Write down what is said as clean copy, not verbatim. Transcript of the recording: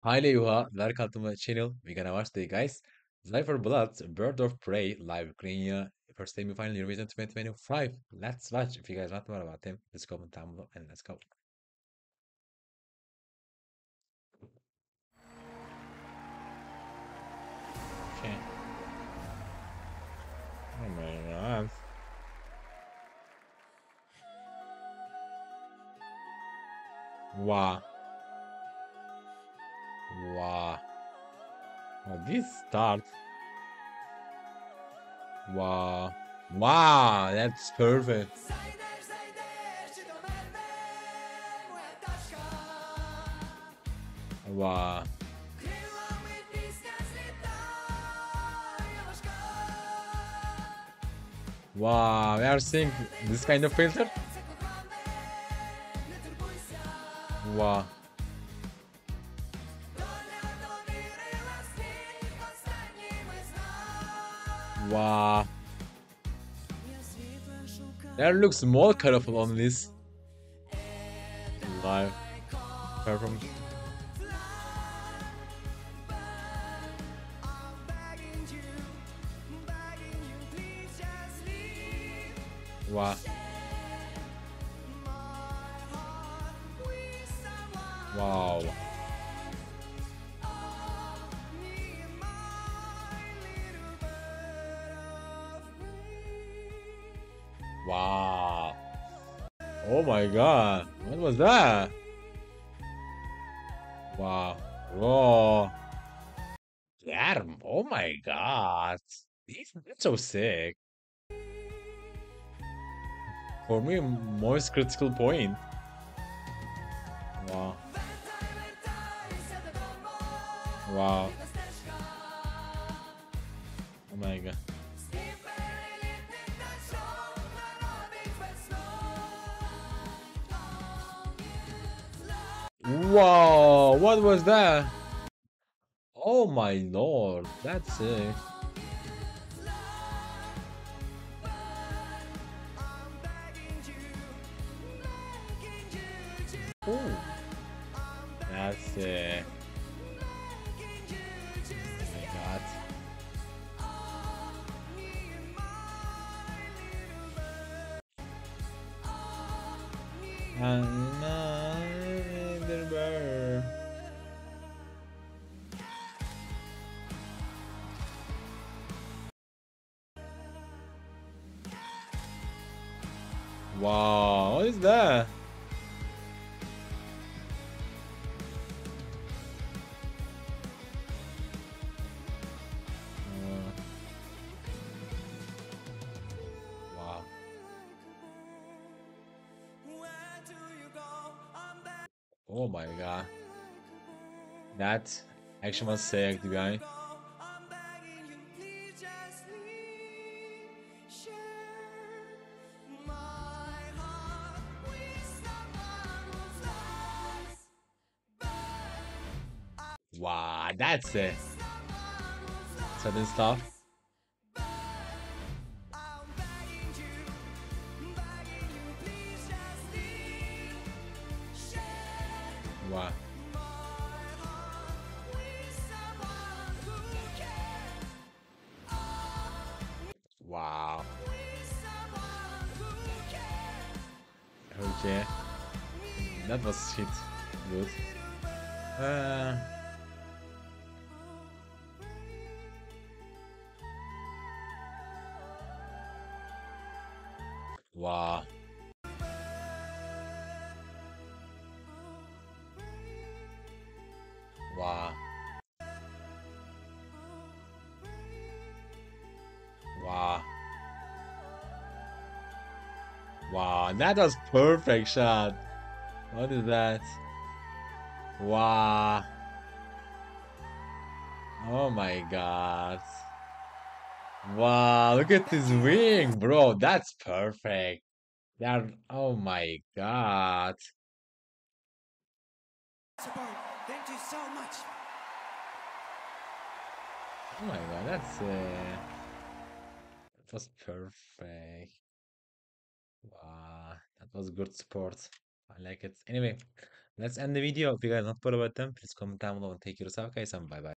Hi Leyuha, welcome to my channel. We're gonna watch the guys. Ziferblat, Bird of Prey, live Ukraine, first semi-final Eurovision 2025. Let's watch. If you guys want more about them, let's comment down below and let's go. Okay. Oh my god. Wow. Wow. Oh, this start. Wow. Wow, that's perfect. Wow. Wow, we are seeing this kind of filter. Wow. Wow. There looks more colorful on this live performance. Wow. Wow. Wow. Oh my god. What was that? Wow. Whoa. Yeah. Oh my god. That's so sick. For me, most critical point. Wow. Wow. Oh my god. Wow. What was that? Oh my lord. That's sick. Oh. That's sick. Oh my god. Another bird. Wow, what is that? Uh, wow. Oh my god. That action was sick, to be honest. Wow, that's it. Sudden stuff. Wow. Wow. Okay. That was shit. Good. Uh, wow. Wow. Wow. Wow. That was perfect shot. What is that? Wow. Oh my god. Wow, look at this wing, bro. That's perfect. That, oh my god. Thank you so much. Oh my god, that was perfect. Wow, that was good support. I like it. Anyway, let's end the video. If you guys not bored about them, please comment down below and take yourself, guys, and bye bye.